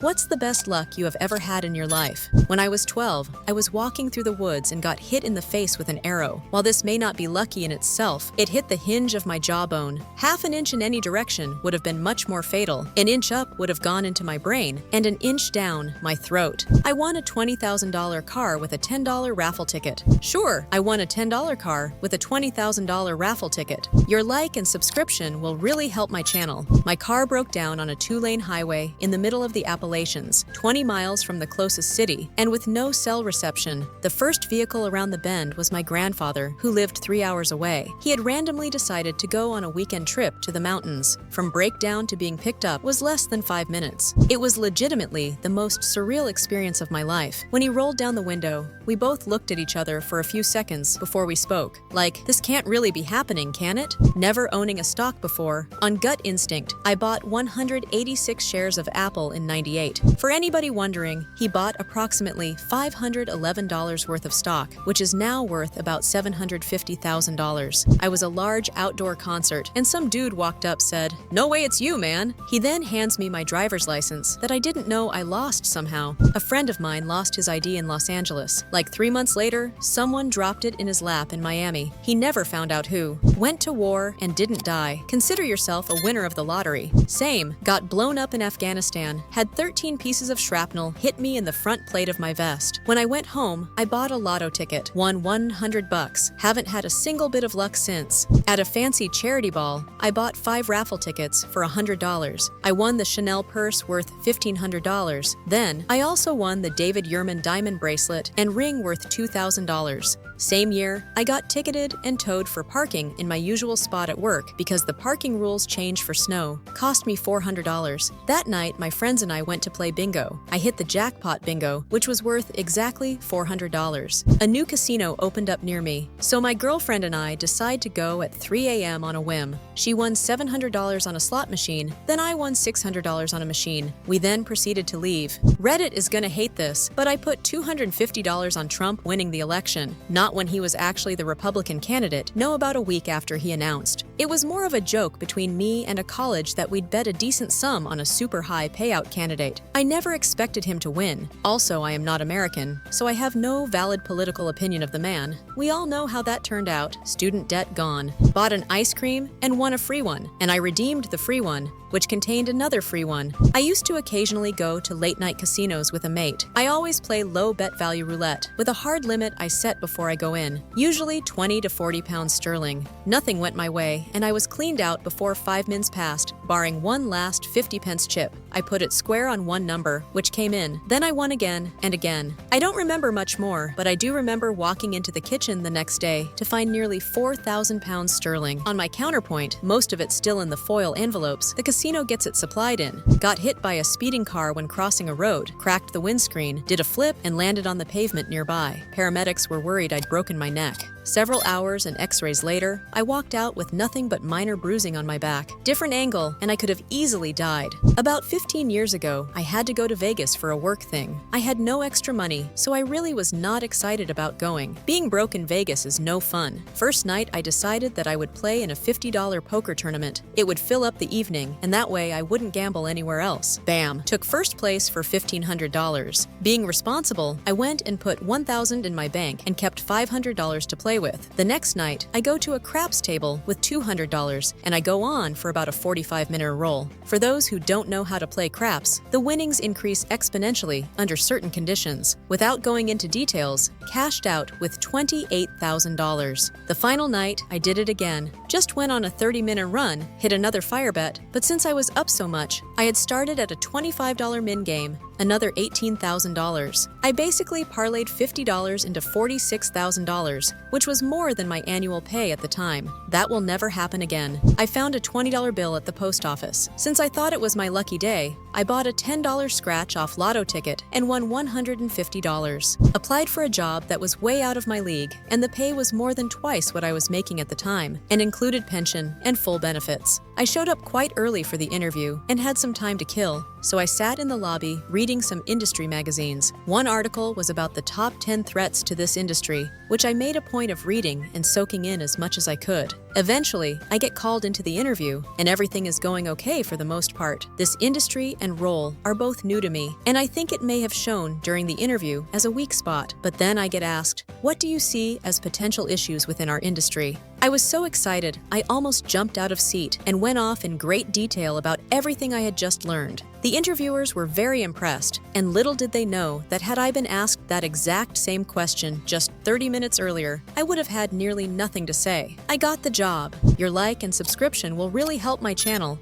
What's the best luck you have ever had in your life? When I was 12, I was walking through the woods and got hit in the face with an arrow. While this may not be lucky in itself, it hit the hinge of my jawbone. Half an inch in any direction would have been much more fatal. An inch up would have gone into my brain, and an inch down, my throat. I won a $20,000 car with a $10 raffle ticket. Sure, I won a $10 car with a $20,000 raffle ticket. Your like and subscription will really help my channel. My car broke down on a 2-lane highway in the middle of the Appalachians, 20 miles from the closest city, and with no cell reception. The first vehicle around the bend was my grandfather, who lived 3 hours away. He had randomly decided to go on a weekend trip to the mountains. From breakdown to being picked up was less than 5 minutes. It was legitimately the most surreal experience of my life. When he rolled down the window, we both looked at each other for a few seconds before we spoke. Like, this can't really be happening, can it? Never owning a stock before, on gut instinct, I bought 186 shares of Apple in '98. For anybody wondering, he bought approximately $511 worth of stock, which is now worth about $750,000. I was a large outdoor concert, and some dude walked up said, "No way it's you, man." He then hands me my driver's license that I didn't know I lost somehow. A friend of mine lost his ID in Los Angeles. Like 3 months later, someone dropped it in his lap in Miami. He never found out who. Went to war and didn't die. Consider yourself a winner of the lottery. Same. Got blown up in Afghanistan. Had 13 pieces of shrapnel hit me in the front plate of my vest. When I went home, I bought a lotto ticket. Won $100. Haven't had a single bit of luck since. At a fancy charity ball, I bought 5 raffle tickets for $100. I won the Chanel purse worth $1,500. Then, I also won the David Yurman diamond bracelet and ring worth $2,000. Same year, I got ticketed and towed for parking in my usual spot at work because the parking rules changed for snow. Cost me $400. That night, my friends and I went to play bingo. I hit the jackpot bingo, which was worth exactly $400. A new casino opened up near me, so my girlfriend and I decide to go at 3 a.m. on a whim. She won $700 on a slot machine, then I won $600 on a machine. We then proceeded to leave. Reddit is gonna hate this, but I put $250 on Trump winning the election. Not when he was actually the Republican candidate, no, about a week after he announced. It was more of a joke between me and a college that we'd bet a decent sum on a super high payout candidate. I never expected him to win. Also, I am not American, so I have no valid political opinion of the man. We all know how that turned out. Student debt gone. Bought an ice cream and won a free one, and I redeemed the free one, which contained another free one. I used to occasionally go to late-night casinos with a mate. I always play low bet value roulette, with a hard limit I set before I go in, usually 20 to 40 pounds sterling. Nothing went my way, and I was cleaned out before 5 mins passed, barring one last 50-pence chip. I put it square on one number, which came in. Then I won again and again. I don't remember much more, but I do remember walking into the kitchen the next day to find nearly 4,000 pounds sterling. On my counterpoint, most of it still in the foil envelopes, the casino gets it supplied in. Got hit by a speeding car when crossing a road, cracked the windscreen, did a flip, and landed on the pavement nearby. Paramedics were worried I'd broken my neck. Several hours and x-rays later, I walked out with nothing but minor bruising on my back. Different angle, and I could have easily died. About 15 years ago, I had to go to Vegas for a work thing. I had no extra money, so I really was not excited about going. Being broke in Vegas is no fun. First night, I decided that I would play in a $50 poker tournament. It would fill up the evening, and that way I wouldn't gamble anywhere else. Bam! Took first place for $1,500. Being responsible, I went and put $1,000 in my bank and kept $500 to play with. The next night, I go to a craps table with $200, and I go on for about a 45-minute roll. For those who don't know how to play craps, the winnings increase exponentially under certain conditions. Without going into details, cashed out with $28,000. The final night, I did it again. Just went on a 30-minute run, hit another fire bet, but since I was up so much, I had started at a $25 min game, another $18,000. I basically parlayed $50 into $46,000, which was more than my annual pay at the time. That will never happen again. I found a $20 bill at the post office. Since I thought it was my lucky day, I bought a $10 scratch off lotto ticket and won $150. Applied for a job that was way out of my league, and the pay was more than twice what I was making at the time, and included pension and full benefits. I showed up quite early for the interview and had some time to kill. so I sat in the lobby reading some industry magazines. One article was about the top 10 threats to this industry, which I made a point of reading and soaking in as much as I could. Eventually, I get called into the interview, and everything is going okay for the most part. This industry and role are both new to me, and I think it may have shown during the interview as a weak spot. But then I get asked, "What do you see as potential issues within our industry?" I was so excited, I almost jumped out of seat and went off in great detail about everything I had just learned. The interviewers were very impressed, and little did they know that had I been asked that exact same question just 30 minutes earlier, I would have had nearly nothing to say. I got the job. Your like and subscription will really help my channel,